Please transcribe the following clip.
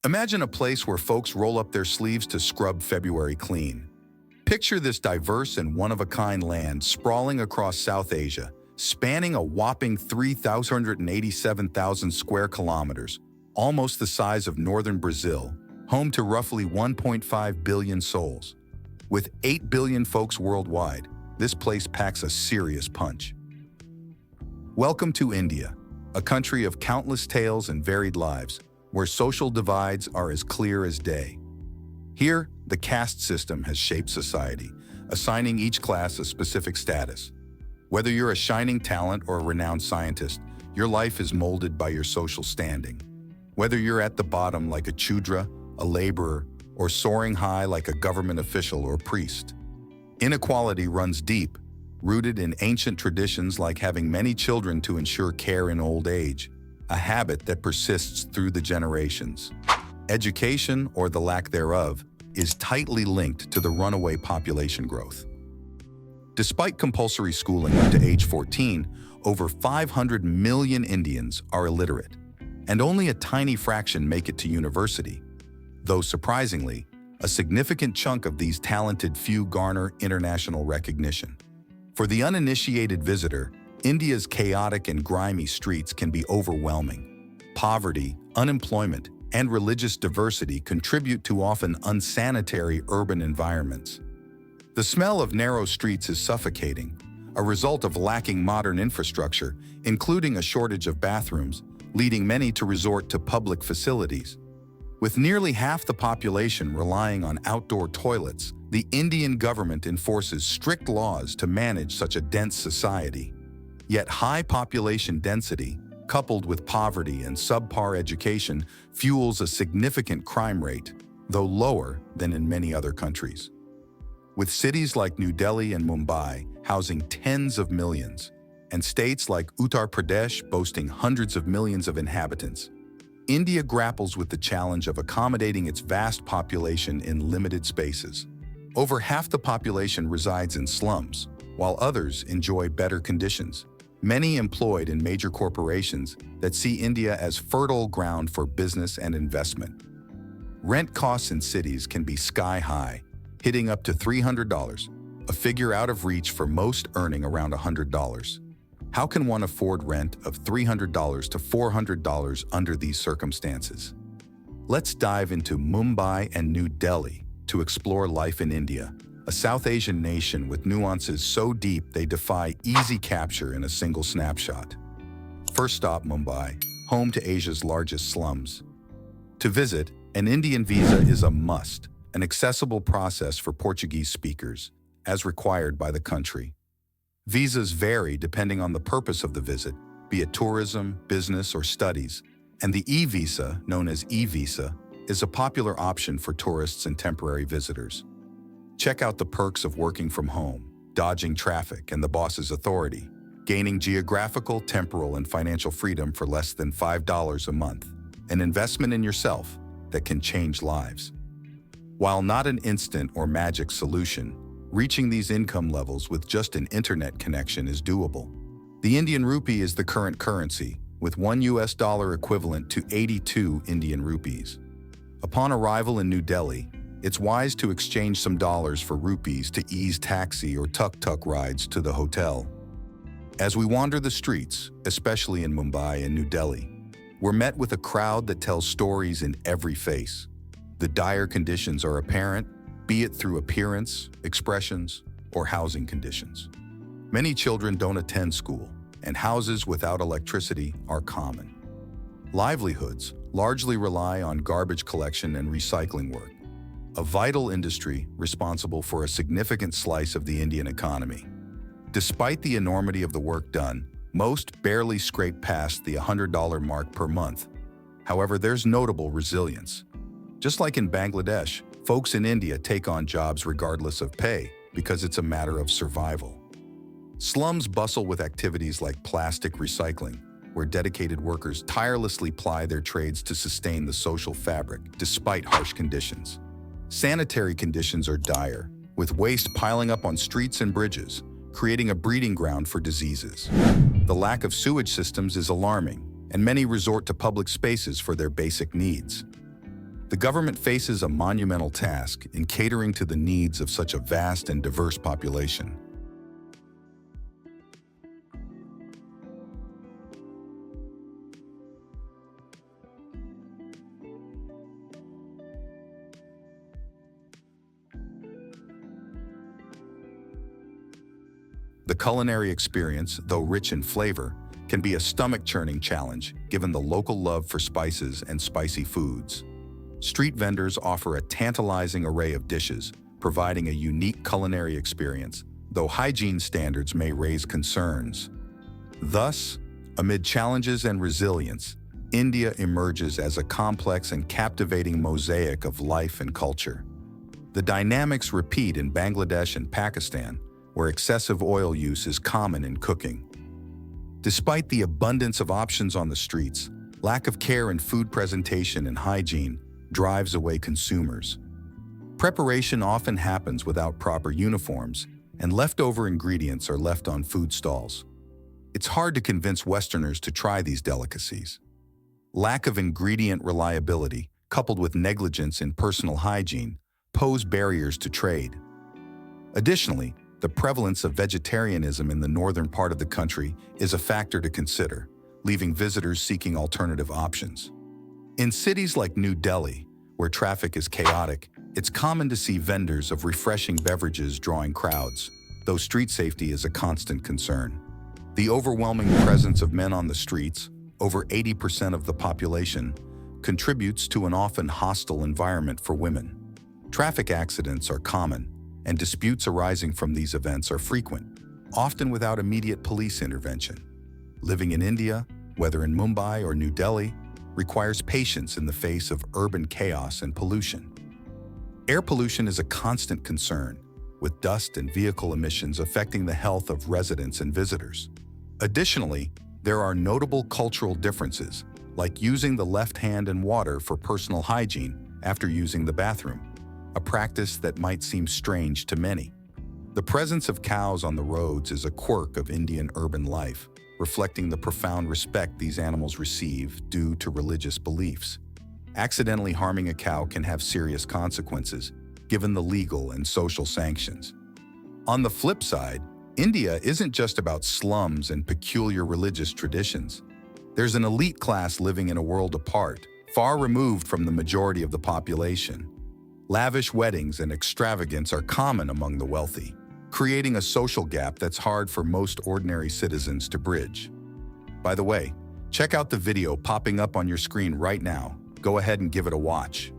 Imagine a place where folks roll up their sleeves to scrub February clean. Picture this diverse and one-of-a-kind land sprawling across South Asia, spanning a whopping 387,000 square kilometers, almost the size of northern Brazil, home to roughly 1.5 billion souls. With 8 billion folks worldwide, this place packs a serious punch. Welcome to India, a country of countless tales and varied lives, where social divides are as clear as day. Here, the caste system has shaped society, assigning each class a specific status. Whether you're a shining talent or a renowned scientist, your life is molded by your social standing. Whether you're at the bottom like a Shudra, a laborer, or soaring high like a government official or priest. Inequality runs deep, rooted in ancient traditions like having many children to ensure care in old age, a habit that persists through the generations. Education, or the lack thereof, is tightly linked to the runaway population growth. Despite compulsory schooling up to age 14, over 500 million Indians are illiterate, and only a tiny fraction make it to university. Though surprisingly, a significant chunk of these talented few garner international recognition. For the uninitiated visitor, India's chaotic and grimy streets can be overwhelming. Poverty, unemployment, and religious diversity contribute to often unsanitary urban environments. The smell of narrow streets is suffocating, a result of lacking modern infrastructure, including a shortage of bathrooms, leading many to resort to public facilities. With nearly half the population relying on outdoor toilets, the Indian government enforces strict laws to manage such a dense society. Yet high population density, coupled with poverty and subpar education, fuels a significant crime rate, though lower than in many other countries. With cities like New Delhi and Mumbai housing tens of millions, and states like Uttar Pradesh boasting hundreds of millions of inhabitants, India grapples with the challenge of accommodating its vast population in limited spaces. Over half the population resides in slums, while others enjoy better conditions, many employed in major corporations that see India as fertile ground for business and investment. Rent costs in cities can be sky-high, hitting up to $300, a figure out of reach for most earning around $100. How can one afford rent of $300 to $400 under these circumstances? Let's dive into Mumbai and New Delhi to explore life in India, a South Asian nation with nuances so deep they defy easy capture in a single snapshot. First stop, Mumbai, home to Asia's largest slums. To visit, an Indian visa is a must, an accessible process for Portuguese speakers, as required by the country. Visas vary depending on the purpose of the visit, be it tourism, business, or studies, and the e-visa, known as e-visa, is a popular option for tourists and temporary visitors. Check out the perks of working from home, dodging traffic and the boss's authority, gaining geographical, temporal, and financial freedom for less than $5 a month, an investment in yourself that can change lives. While not an instant or magic solution, reaching these income levels with just an internet connection is doable. The Indian rupee is the current currency, with $1 equivalent to 82 Indian rupees. Upon arrival in New Delhi, it's wise to exchange some dollars for rupees to ease taxi or tuk-tuk rides to the hotel. As we wander the streets, especially in Mumbai and New Delhi, we're met with a crowd that tells stories in every face. The dire conditions are apparent, be it through appearance, expressions, or housing conditions. Many children don't attend school, and houses without electricity are common. Livelihoods largely rely on garbage collection and recycling work, a vital industry responsible for a significant slice of the Indian economy. Despite the enormity of the work done, most barely scrape past the $100 mark per month. However, there's notable resilience. Just like in Bangladesh, folks in India take on jobs regardless of pay because it's a matter of survival. Slums bustle with activities like plastic recycling, where dedicated workers tirelessly ply their trades to sustain the social fabric despite harsh conditions. Sanitary conditions are dire, with waste piling up on streets and bridges, creating a breeding ground for diseases. The lack of sewage systems is alarming, and many resort to public spaces for their basic needs. The government faces a monumental task in catering to the needs of such a vast and diverse population. The culinary experience, though rich in flavor, can be a stomach-churning challenge given the local love for spices and spicy foods. Street vendors offer a tantalizing array of dishes, providing a unique culinary experience, though hygiene standards may raise concerns. Thus, amid challenges and resilience, India emerges as a complex and captivating mosaic of life and culture. The dynamics repeat in Bangladesh and Pakistan, where excessive oil use is common in cooking. Despite the abundance of options on the streets, lack of care in food presentation and hygiene drives away consumers. Preparation often happens without proper uniforms, and leftover ingredients are left on food stalls. It's hard to convince Westerners to try these delicacies. Lack of ingredient reliability, coupled with negligence in personal hygiene, pose barriers to trade. Additionally, the prevalence of vegetarianism in the northern part of the country is a factor to consider, leaving visitors seeking alternative options. In cities like New Delhi, where traffic is chaotic, it's common to see vendors of refreshing beverages drawing crowds, though street safety is a constant concern. The overwhelming presence of men on the streets, over 80% of the population, contributes to an often hostile environment for women. Traffic accidents are common, and disputes arising from these events are frequent, often without immediate police intervention. Living in India, whether in Mumbai or New Delhi, requires patience in the face of urban chaos and pollution. Air pollution is a constant concern, with dust and vehicle emissions affecting the health of residents and visitors. Additionally, there are notable cultural differences, like using the left hand in water for personal hygiene after using the bathroom, a practice that might seem strange to many. The presence of cows on the roads is a quirk of Indian urban life, reflecting the profound respect these animals receive due to religious beliefs. Accidentally harming a cow can have serious consequences, given the legal and social sanctions. On the flip side, India isn't just about slums and peculiar religious traditions. There's an elite class living in a world apart, far removed from the majority of the population. Lavish weddings and extravagance are common among the wealthy, creating a social gap that's hard for most ordinary citizens to bridge. By the way, check out the video popping up on your screen right now. Go ahead and give it a watch.